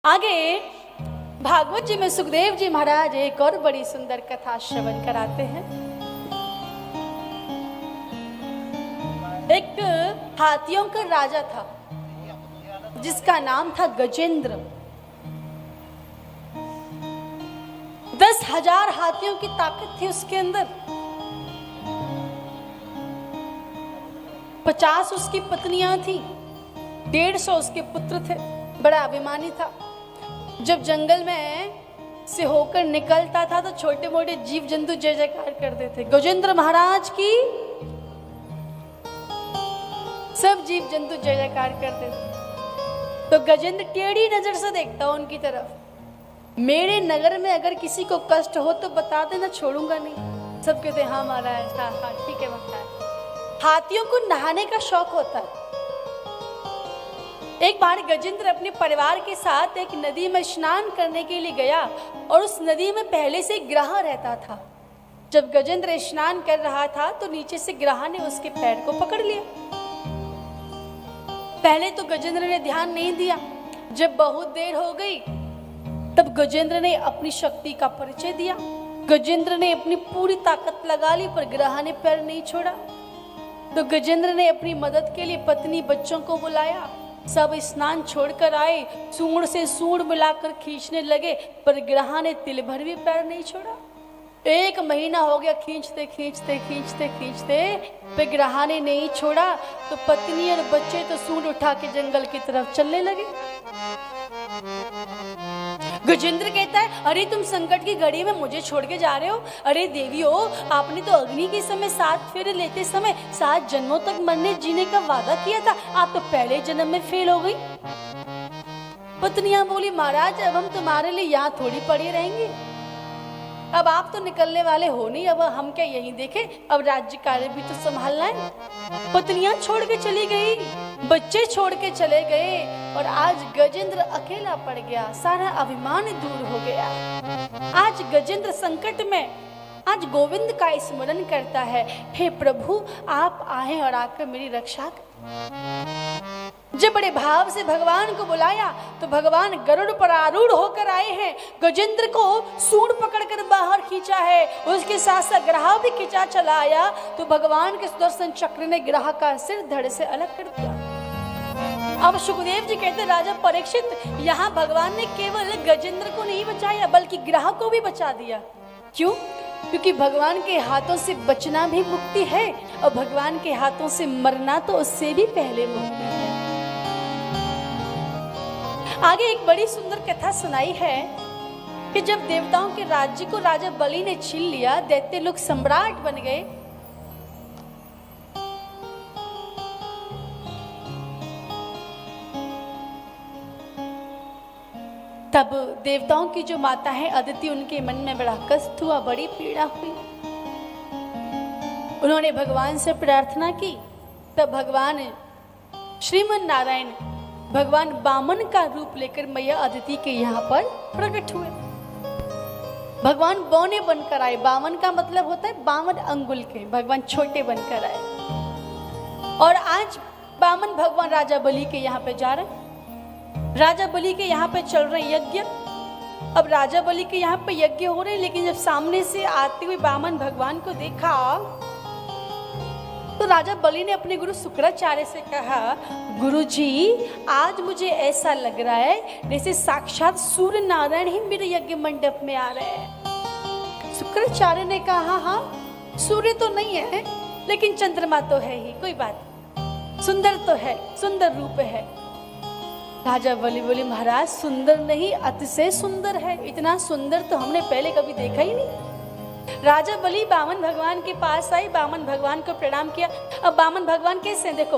आगे भागवत जी में सुखदेव जी महाराज एक और बड़ी सुंदर कथा श्रवण कराते हैं। एक हाथियों का राजा था जिसका नाम था गजेंद्र। 10,000 हाथियों की ताकत थी उसके अंदर। 50 उसकी पत्नियां थी, 150 उसके पुत्र थे। बड़ा अभिमानी था। जब जंगल में से होकर निकलता था तो छोटे मोटे जीव जंतु जय जयकार करते थे गजेंद्र महाराज की। सब जीव जंतु जय जयकार करते थे। तो गजेंद्र टेढ़ी नजर से देखता उनकी तरफ। मेरे नगर में अगर किसी को कष्ट हो तो बता देना, छोड़ूंगा नहीं। सब कहते हाँ महाराज, हाँ हाँ ठीक है महाराज। हाथियों को नहाने का शौक होता है। एक बार गजेंद्र अपने परिवार के साथ एक नदी में स्नान करने के लिए गया और उस नदी में पहले से ग्रह रहता था। जब गजेंद्र स्नान कर रहा था तो नीचे से ग्रह ने उसके पैर को पकड़ लिया। पहले तो गजेंद्र ने ध्यान नहीं दिया। जब बहुत देर हो गई तब गजेंद्र ने अपनी शक्ति का परिचय दिया। गजेंद्र ने अपनी पूरी ताकत लगा ली पर ग्रह ने पैर नहीं छोड़ा। तो गजेंद्र ने अपनी मदद के लिए पत्नी बच्चों को बुलाया। सब स्नान छोड़कर आए, सूंड से सूंड मिलाकर खींचने लगे पर ग्रह ने तिल भर भी पैर नहीं छोड़ा। 1 महीना हो गया खींचते खींचते खींचते खींचते पर ग्रह ने नहीं छोड़ा। तो पत्नी और बच्चे तो सूंड उठा के जंगल की तरफ चलने लगे। गजेंद्र कहता है, अरे तुम संकट की घड़ी में मुझे छोड़ के जा रहे हो? अरे देवियों, आपने तो अग्नि के समय 7 फेरे लेते समय 7 जन्मों तक मरने जीने का वादा किया था। आप तो पहले जन्म में फेल हो गई। पत्नियां बोली, महाराज अब हम तुम्हारे लिए यहाँ थोड़ी पड़ी रहेंगे। अब आप तो निकलने वाले हो नहीं, अब हम क्या यहीं देखें? अब राज्य कार्य भी तो संभालना है। पत्नियां छोड़ के चली गई, बच्चे छोड़ के चले गए और आज गजेंद्र अकेला पड़ गया। सारा अभिमान दूर हो गया। आज गजेंद्र संकट में आज गोविंद का स्मरण करता है, हे प्रभु आप आए और आकर मेरी रक्षा कर। जब बड़े भाव से भगवान को बुलाया तो भगवान गरुड़ पर आरूढ़ होकर आए हैं। गजेंद्र को सूंड पकड़कर बाहर खींचा है, उसके साथ साथ ग्रह भी खींचा चला आया। तो भगवान के सुदर्शन चक्र ने ग्रह का सिर धड़ से अलग कर दिया। अब सुखदेव जी कहते, राजा परीक्षित, यहाँ भगवान ने केवल गजेंद्र को नहीं बचाया बल्कि ग्रह को भी बचा दिया। क्यों? क्योंकि भगवान के हाथों से बचना भी मुक्ति है और भगवान के हाथों से मरना तो उससे भी पहले मुक्ति है। आगे एक बड़ी सुंदर कथा सुनाई है कि जब देवताओं के राज्य को राजा बलि ने छीन लिया, दैत्य लोग सम्राट बन गए। तब देवताओं की जो माता है अदिति, उनके मन में बड़ा कष्ट हुआ, बड़ी पीड़ा हुई। उन्होंने भगवान से प्रार्थना की। तब भगवान श्रीमन नारायण भगवान बामन का रूप लेकर मैया अदिति के यहाँ पर प्रकट हुए। भगवान बौने बनकर आए। बामन का मतलब होता है 52 अंगुल के। भगवान छोटे बनकर आए और आज बामन भगवान राजा बलि के यहाँ पे जा रहे हैं। राजा बलि के यहाँ पे चल रहे यज्ञ। अब राजा बलि के यहाँ पे यज्ञ हो रहे, लेकिन जब सामने से आते हुए बामन भगवान को देखा तो राजा बलि ने अपने गुरु शुक्राचार्य से कहा, गुरुजी आज मुझे ऐसा लग रहा है जैसे साक्षात सूर्य नारायण ही मेरे यज्ञ मंडप में आ रहे हैं। शुक्राचार्य ने कहा, हाँ सूर्य तो नहीं है लेकिन चंद्रमा तो है ही, कोई बात, सुंदर तो है, सुंदर रूप है। राजा बलि बोले, महाराज सुंदर नहीं अतिशय सुंदर है। इतना सुंदर तो हमने पहले कभी देखा ही नहीं। राजा बलि बामन भगवान के पास आई, बामन भगवान को प्रणाम किया। अब बामन भगवान कैसे हैं देखो,